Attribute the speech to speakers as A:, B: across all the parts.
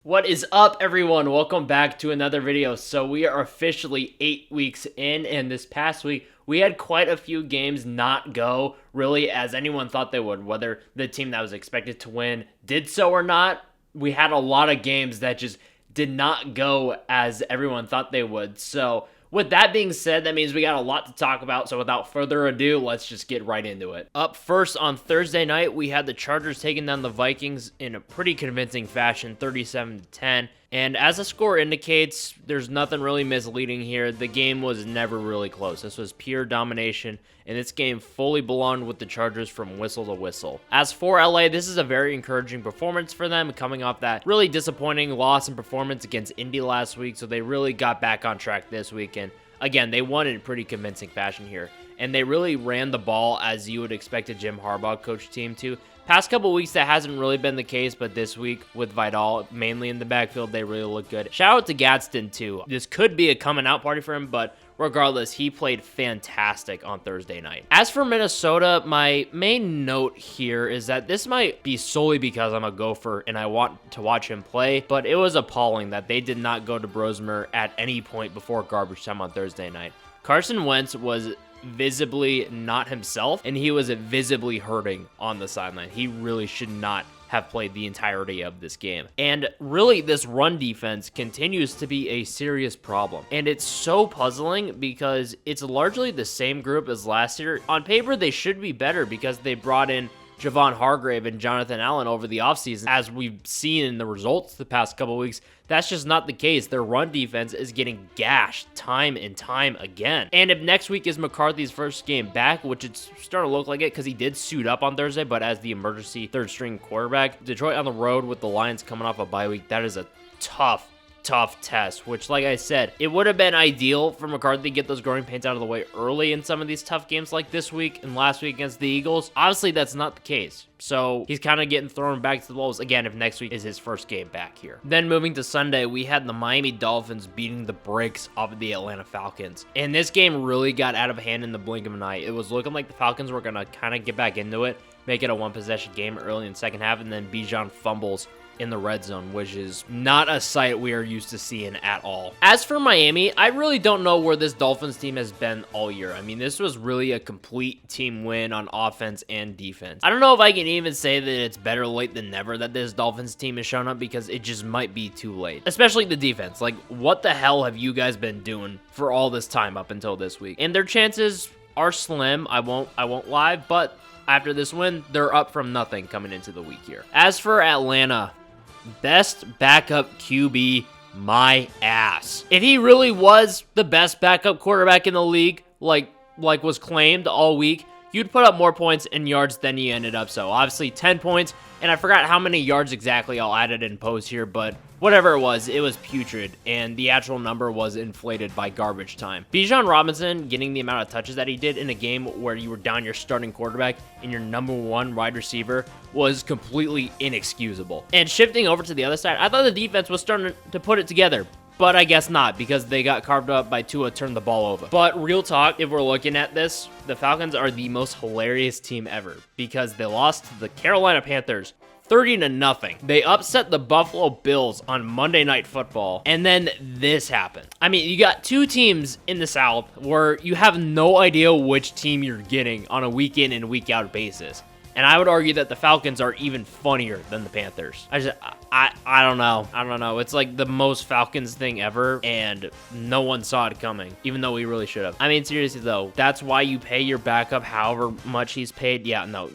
A: What is up, everyone? Welcome back to another video. So we are officially 8 weeks in, and this past week we had quite a few games not go really as anyone thought they would. Whether the team that was expected to win did so or not, we had a lot of games that just did not go as everyone thought they would. So with that being said, that means we got a lot to talk about. So without further ado, let's just get right into it. Up first on Thursday night, we had the Chargers taking down the Vikings in a pretty convincing fashion, 37-10. And as the score indicates, there's nothing really misleading here. The game was never really close. This was pure domination, and this game fully belonged with the Chargers from whistle to whistle. As for LA, this is a very encouraging performance for them, coming off that really disappointing loss and performance against Indy last week, so they really got back on track this weekend. Again, they won in pretty convincing fashion here, and they really ran the ball as you would expect a Jim Harbaugh coach team to. Past couple weeks, that hasn't really been the case, but this week with Vidal mainly in the backfield, they really look good. Shout out to Gadsden, too. This could be a coming out party for him, but regardless, he played fantastic on Thursday night. As for Minnesota, my main note here is that this might be solely because I'm a Gopher and I want to watch him play, but it was appalling that they did not go to Brosmer at any point before garbage time on Thursday night. Carson Wentz was visibly not himself, and he was visibly hurting on the sideline. He really should not have played the entirety of this game. And really, this run defense continues to be a serious problem. And it's so puzzling because it's largely the same group as last year. On paper, they should be better because they brought in Javon Hargrave and Jonathan Allen over the offseason. As we've seen in the results the past couple weeks, that's just not the case. Their run defense is getting gashed time and time again. And if next week is McCarthy's first game back, which it's starting to look like it because he did suit up on Thursday, but as the emergency third string quarterback, Detroit on the road with the Lions coming off a bye week, that is a tough test, which, like I said, it would have been ideal for McCarthy to get those growing pains out of the way early in some of these tough games like this week and last week against the Eagles. Obviously, that's not the case. So he's kind of getting thrown back to the wolves again if next week is his first game back here. Then moving to Sunday, we had the Miami Dolphins beating the brakes off of the Atlanta Falcons. And this game really got out of hand in the blink of an eye. It was looking like the Falcons were going to kind of get back into it, make it a one-possession game early in the second half, and then Bijan fumbles in the red zone, which is not a sight we are used to seeing at all. As for Miami, I really don't know where this Dolphins team has been all year. I mean, this was really a complete team win on offense and defense. I don't know if I can even say that it's better late than never that this Dolphins team has shown up because it just might be too late. Especially the defense. Like, what the hell have you guys been doing for all this time up until this week? And their chances are slim, I won't lie, but after this win, they're up from nothing coming into the week here. As for Atlanta, best backup QB, my ass. If he really was the best backup quarterback in the league, like was claimed all week, you'd put up more points and yards than you ended up. So obviously 10 points, and I forgot how many yards exactly. I'll add it in post here, but whatever it was putrid, and the actual number was inflated by garbage time. Bijan Robinson getting the amount of touches that he did in a game where you were down your starting quarterback and your number one wide receiver was completely inexcusable. And shifting over to the other side, I thought the defense was starting to put it together, but I guess not because they got carved up by Tua turning the ball over. But real talk, if we're looking at this, the Falcons are the most hilarious team ever because they lost to the Carolina Panthers 30-0. They upset the Buffalo Bills on Monday Night Football, and then this happened. I mean, you got two teams in the South where you have no idea which team you're getting on a week in and week out basis. And I would argue that the Falcons are even funnier than the Panthers. I don't know. I don't know. It's like the most Falcons thing ever, and no one saw it coming, even though we really should have. I mean, seriously, though, that's why you pay your backup however much he's paid. Yeah, no.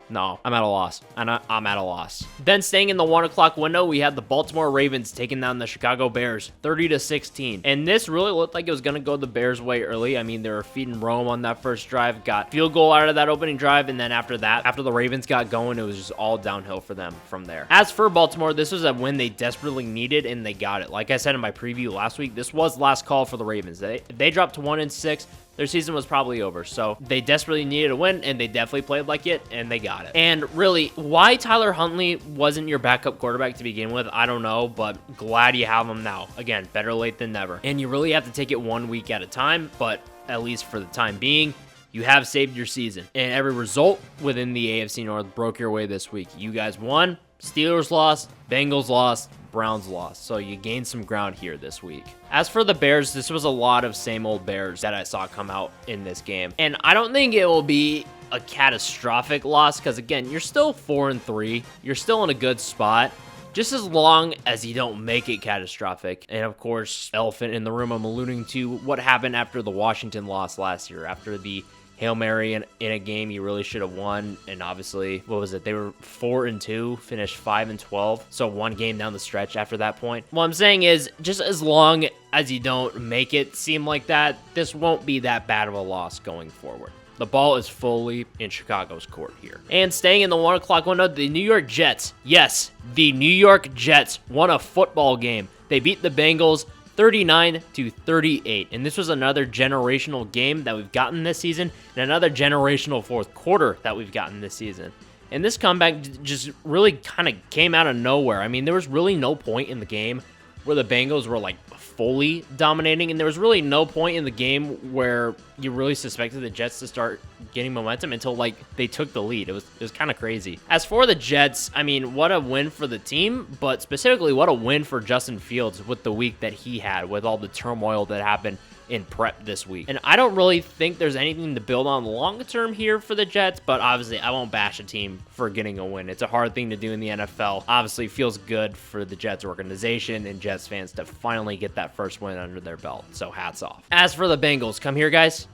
A: No, I'm at a loss. I'm at a loss. Then staying in the 1 o'clock window, we had the Baltimore Ravens taking down the Chicago Bears 30-16. And this really looked like it was going to go the Bears' way early. I mean, they were feeding Rome on that first drive, got field goal out of that opening drive, and then after that, after the Ravens got going, it was just all downhill for them from there. As for Baltimore, this was a win they desperately needed, and they got it. Like I said in my preview last week, this was last call for the Ravens. They dropped to 1-6. Their season was probably over, so they desperately needed a win, and they definitely played like it, and they got it. And really, why Tyler Huntley wasn't your backup quarterback to begin with, I don't know, but glad you have him now. Again, better late than never. And you really have to take it 1 week at a time, but at least for the time being, you have saved your season. And every result within the AFC North broke your way this week. You guys won, Steelers lost, Bengals lost, Browns lost, so you gained some ground here this week. As for the Bears, this was a lot of same old Bears that I saw come out in this game, and I don't think it will be a catastrophic loss because, again, you're still 4-3, you're still in a good spot, just as long as you don't make it catastrophic. And of course, elephant in the room, I'm alluding to what happened after the Washington loss last year, after the Hail Mary in a game you really should have won. And obviously, what was it? They were 4-2, finished 5-12. So one game down the stretch after that point. What I'm saying is, just as long as you don't make it seem like that, this won't be that bad of a loss going forward. The ball is fully in Chicago's court here. And staying in the 1 o'clock window, the New York Jets. Yes, the New York Jets won a football game. They beat the Bengals 39-38. And this was another generational game that we've gotten this season, and another generational fourth quarter that we've gotten this season. And this comeback just really kind of came out of nowhere. I mean, there was really no point in the game where the Bengals were like fully dominating, and there was really no point in the game where you really suspected the Jets to start getting momentum until like they took the lead. It was kind of crazy. As for the Jets, I mean, what a win for the team, but specifically what a win for Justin Fields with the week that he had, with all the turmoil that happened in prep this week. And I don't really think there's anything to build on long term here for the Jets, but obviously I won't bash a team for getting a win. It's a hard thing to do in the NFL. Obviously feels good for the Jets organization and Jets fans to finally get that first win under their belt. So hats off. As for the Bengals, come here, guys.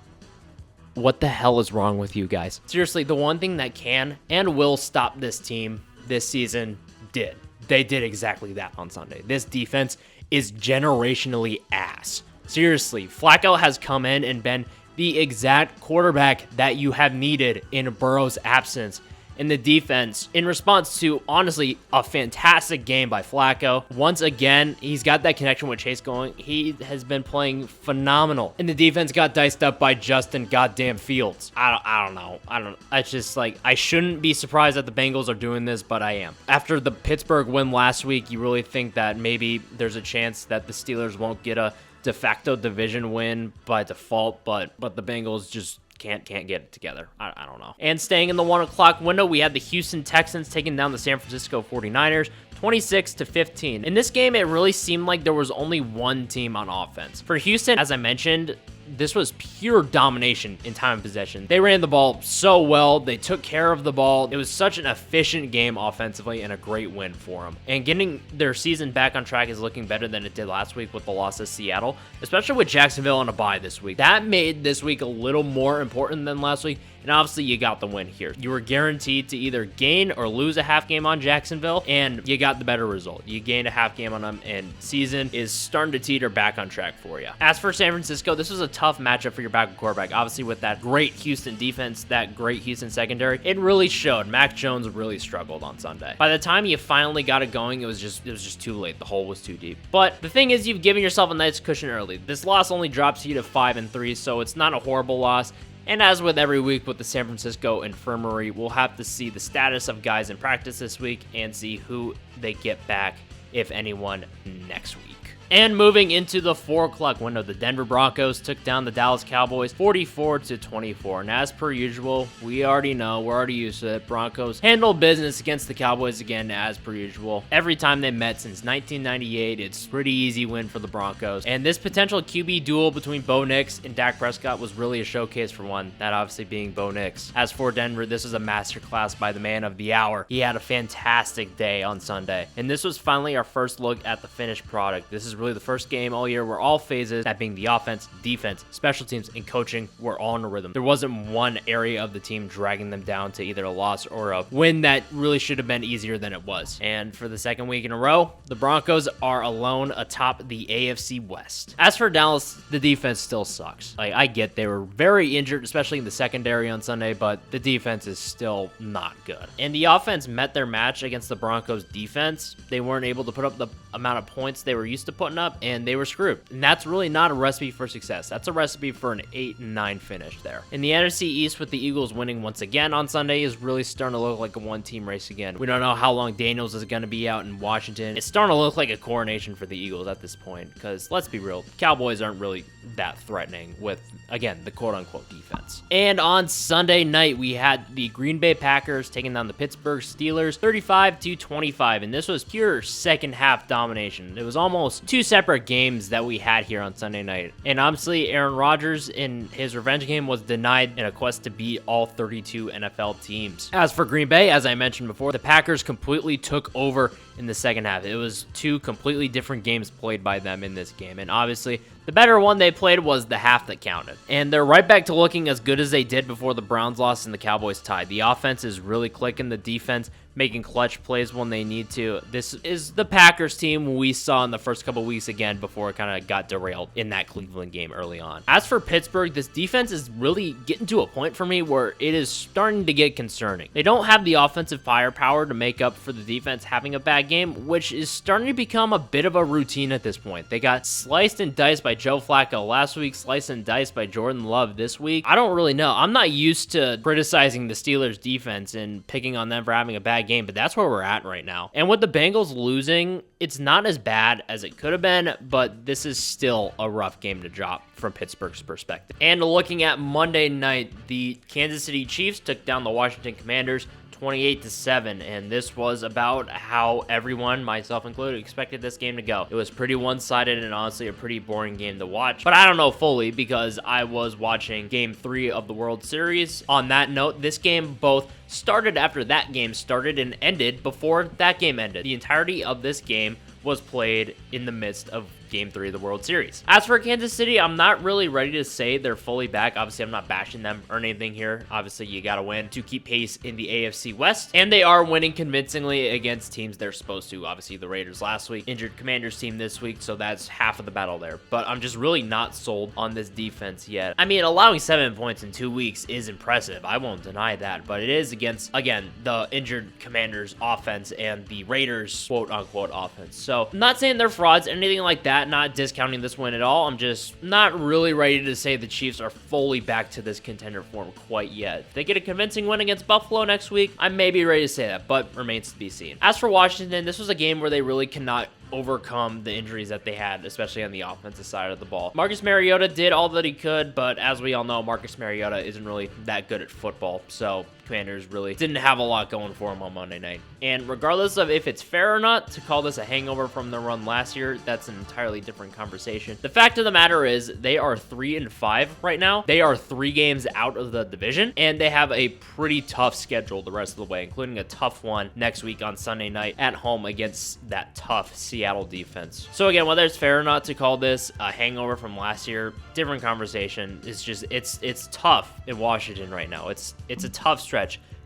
A: What the hell is wrong with you guys? Seriously, the one thing that can and will stop this team this season did. They did exactly that on Sunday. This defense is generationally ass. Seriously, Flacco has come in and been the exact quarterback that you have needed in Burrow's absence. In the defense, in response to, honestly, a fantastic game by Flacco. Once again, he's got that connection with Chase going. He has been playing phenomenal. And the defense got diced up by Justin goddamn Fields. I don't know. It's just like, I shouldn't be surprised that the Bengals are doing this, but I am. After the Pittsburgh win last week, you really think that maybe there's a chance that the Steelers won't get a de facto division win by default, but the Bengals just can't get it together. I don't know. And staying in the 1 o'clock window, we had the Houston Texans taking down the San Francisco 49ers 26-15. In this game, it really seemed like there was only one team on offense. For Houston, as I mentioned, this was pure domination in time of possession. They ran the ball so well. They took care of the ball. It was such an efficient game offensively and a great win for them. And getting their season back on track is looking better than it did last week with the loss to Seattle, especially with Jacksonville on a bye this week. That made this week a little more important than last week. And obviously, you got the win here. You were guaranteed to either gain or lose a half game on Jacksonville, and you got the better result. You gained a half game on them, and season is starting to teeter back on track for you. As for San Francisco, this was a tough matchup for your backup quarterback. Obviously, with that great Houston defense, that great Houston secondary, it really showed. Mac Jones really struggled on Sunday. By the time you finally got it going, it was just too late. The hole was too deep. But the thing is, you've given yourself a nice cushion early. This loss only drops you to 5-3, so it's not a horrible loss. And as with every week with the San Francisco Infirmary, we'll have to see the status of guys in practice this week and see who they get back, if anyone, next week. And moving into the 4 o'clock window, the Denver Broncos took down the Dallas Cowboys 44-24. And as per usual, we already know, we're already used to it. Broncos handle business against the Cowboys again, as per usual. Every time they met since 1998, it's a pretty easy win for the Broncos. And this potential QB duel between Bo Nix and Dak Prescott was really a showcase for one, that obviously being Bo Nix. As for Denver, this was a masterclass by the man of the hour. He had a fantastic day on Sunday. And this was finally our first look at the finished product. This is really the first game all year where all phases, that being the offense, defense, special teams, and coaching, were all in a rhythm. There wasn't one area of the team dragging them down to either a loss or a win that really should have been easier than it was. And for the second week in a row, the Broncos are alone atop the AFC West. As for Dallas, the defense still sucks. Like, I get they were very injured, especially in the secondary on Sunday, but the defense is still not good. And the offense met their match against the Broncos defense. They weren't able to put up the amount of points they were used to putting up, and they were screwed. And that's really not a recipe for success. That's a recipe for an 8-9 finish there. In the NFC East, with the Eagles winning once again on Sunday, is really starting to look like a one-team race again. We don't know how long Daniels is going to be out in Washington. It's starting to look like a coronation for the Eagles at this point, because let's be real, Cowboys aren't really that threatening with, again, the quote-unquote defense. And on Sunday night, we had the Green Bay Packers taking down the Pittsburgh Steelers 35-25, and this was pure second half domination. It was almost two separate games that we had here on Sunday night. And obviously, Aaron Rodgers in his revenge game was denied in a quest to beat all 32 NFL teams. As for Green Bay, as I mentioned before, the Packers completely took over in the second half. It was two completely different games played by them in this game, and obviously the better one they played was the half that counted. And they're right back to looking as good as they did before the Browns lost and the Cowboys tied. The offense is really clicking, the defense making clutch plays when they need to. This is the Packers team we saw in the first couple weeks again before it kind of got derailed in that Cleveland game early on. As for Pittsburgh, this defense is really getting to a point for me where it is starting to get concerning. They don't have the offensive firepower to make up for the defense having a bad game, which is starting to become a bit of a routine at this point. They got sliced and diced by Joe Flacco last week, sliced and diced by Jordan Love this week. I don't really know. I'm not used to criticizing the Steelers defense and picking on them for having a bad game, but that's where we're at right now. And with the Bengals losing, it's not as bad as it could have been, but this is still a rough game to drop from Pittsburgh's perspective. And looking at Monday night, the Kansas City Chiefs took down the Washington Commanders 28-7, and this was about how everyone, myself included, expected this game to go. It was pretty one-sided and honestly a pretty boring game to watch, but I don't know fully because I was watching Game 3 of the World Series. On that note, this game both started after that game started and ended before that game ended. The entirety of this game was played in the midst of Game 3 of the World Series. As for Kansas City, I'm not really ready to say they're fully back. Obviously, I'm not bashing them or anything here. Obviously, you gotta win to keep pace in the AFC West, and they are winning convincingly against teams they're supposed to. Obviously, the Raiders last week, injured Commanders team this week, so that's half of the battle there. But I'm just really not sold on this defense yet. I mean, allowing 7 points in 2 weeks is impressive. I won't deny that, but it is against, again, the injured Commanders offense and the Raiders quote-unquote offense. So, I'm not saying they're frauds, anything like that. Not discounting this win at all. I'm just not really ready to say the Chiefs are fully back to this contender form quite yet. If they get a convincing win against Buffalo next week, I may be ready to say that, but remains to be seen. As for Washington, this was a game where they really cannot overcome the injuries that they had, especially on the offensive side of the ball. Marcus Mariota did all that he could, but as we all know, Marcus Mariota isn't really that good at football, so Commanders really didn't have a lot going for him on Monday night. And regardless of if it's fair or not to call this a hangover from the run last year, that's an entirely different conversation. The fact of the matter is they are 3-5 right now. They are 3 games out of the division, and they have a pretty tough schedule the rest of the way, including a tough one next week on Sunday night at home against that tough Seattle defense. So again, whether it's fair or not to call this a hangover from last year, different conversation. It's just it's tough in Washington right now. It's a tough stretch.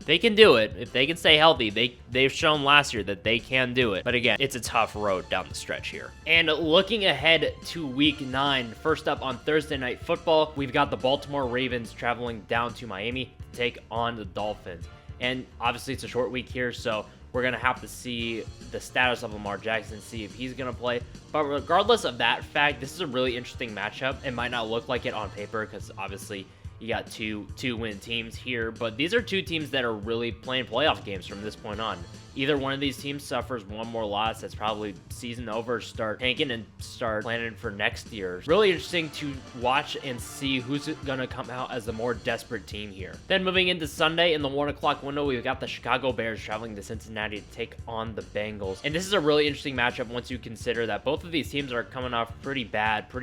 A: They can do it if they can stay healthy. They've shown last year that they can do it. But again, it's a tough road down the stretch here. And looking ahead to Week 9, first up on Thursday Night Football, we've got the Baltimore Ravens traveling down to Miami to take on the Dolphins. And obviously, it's a short week here, so we're going to have to see the status of Lamar Jackson, see if he's going to play. But regardless of that fact, this is a really interesting matchup. It might not look like it on paper because obviously you got two win teams here, but these are two teams that are really playing playoff games from this point on. Either one of these teams suffers one more loss, that's probably season over, start tanking and start planning for next year. Really interesting to watch and see who's going to come out as the more desperate team here. Then moving into Sunday in the 1 o'clock window, we've got the Chicago Bears traveling to Cincinnati to take on the Bengals. And this is a really interesting matchup once you consider that both of these teams are coming off pretty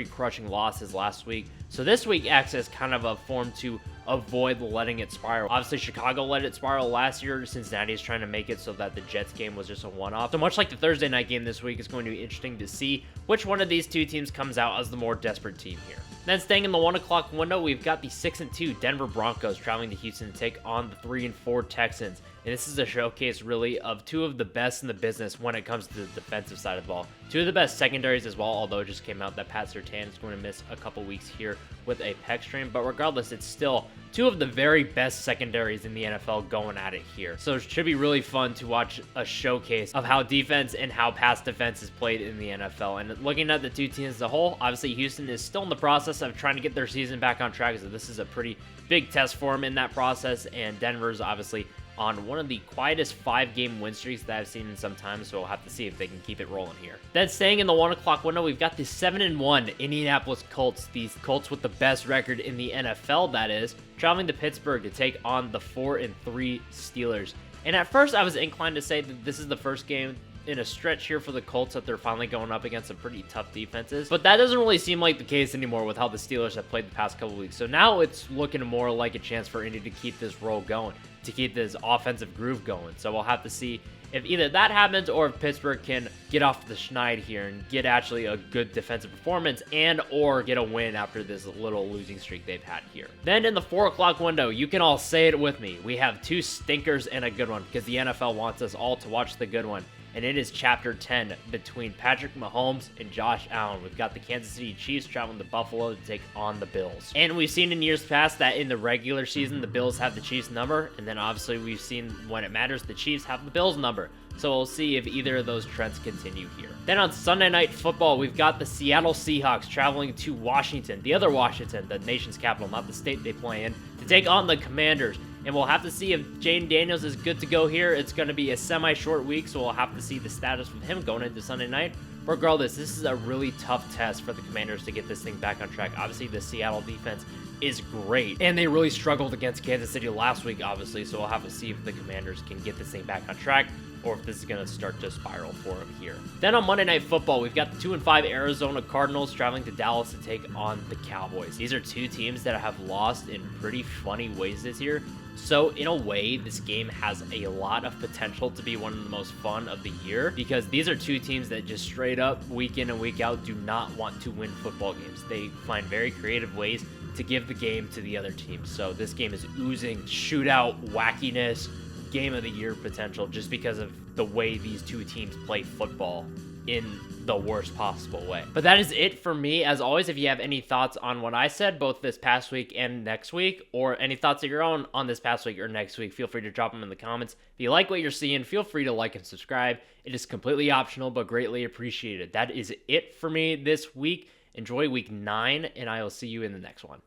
A: crushing losses last week. So this week acts as kind of a form to avoid letting it spiral. Obviously, Chicago let it spiral last year. Cincinnati is trying to make it so that the Jets game was just a one-off. So much like the Thursday night game this week, it's going to be interesting to see which one of these two teams comes out as the more desperate team here. Then staying in the 1 o'clock window, we've got the 6-2 Denver Broncos traveling to Houston to take on the 3-4 Texans. And this is a showcase, really, of two of the best in the business when it comes to the defensive side of the ball. Two of the best secondaries as well, although it just came out that Pat Surtain is going to miss a couple weeks here with a pec strain. But regardless, it's still two of the very best secondaries in the NFL going at it here. So it should be really fun to watch a showcase of how defense and how pass defense is played in the NFL. And looking at the two teams as a whole, obviously Houston is still in the process of trying to get their season back on track. So this is a pretty big test for them in that process. And Denver's obviously on one of the quietest 5-game win streaks that I've seen in some time, so we'll have to see if they can keep it rolling here. Then staying in the 1 o'clock window, we've got the 7-1 Indianapolis Colts, these Colts with the best record in the NFL, that is, traveling to Pittsburgh to take on the 4-3 Steelers. And at first, I was inclined to say that this is the first game in a stretch here for the Colts that they're finally going up against some pretty tough defenses. But that doesn't really seem like the case anymore with how the Steelers have played the past couple weeks. So now it's looking more like a chance for Indy to keep this roll going, to keep this offensive groove going. So we'll have to see if either that happens or if Pittsburgh can get off the schneid here and get actually a good defensive performance and or get a win after this little losing streak they've had here. Then in the 4 o'clock window, you can all say it with me. We have 2 stinkers and a good one because the NFL wants us all to watch the good one. And it is Chapter 10 between Patrick Mahomes and Josh Allen. We've got the Kansas City Chiefs traveling to Buffalo to take on the Bills. And we've seen in years past that in the regular season, the Bills have the Chiefs number. And then obviously we've seen when it matters, the Chiefs have the Bills number. So we'll see if either of those trends continue here. Then on Sunday Night Football, we've got the Seattle Seahawks traveling to Washington, the other Washington, the nation's capital, not the state they play in, to take on the Commanders. And we'll have to see if Jaden Daniels is good to go here. It's going to be a semi-short week, so we'll have to see the status from him going into Sunday night. Regardless, this is a really tough test for the Commanders to get this thing back on track. Obviously, the Seattle defense is great, and they really struggled against Kansas City last week, obviously, so we'll have to see if the Commanders can get this thing back on track or if this is going to start to spiral for them here. Then on Monday Night Football, we've got the 2-5 Arizona Cardinals traveling to Dallas to take on the Cowboys. These are 2 teams that have lost in pretty funny ways this year. So in a way, this game has a lot of potential to be one of the most fun of the year because these are 2 teams that just straight up week in and week out do not want to win football games. They find very creative ways to give the game to the other team. So this game is oozing shootout, wackiness, game of the year potential just because of the way these 2 teams play football in the worst possible way. But that is it for me. As always, if you have any thoughts on what I said, both this past week and next week, or any thoughts of your own on this past week or next week, feel free to drop them in the comments. If you like what you're seeing, feel free to like and subscribe. It is completely optional, but greatly appreciated. That is it for me this week. Enjoy week 9, and I will see you in the next one.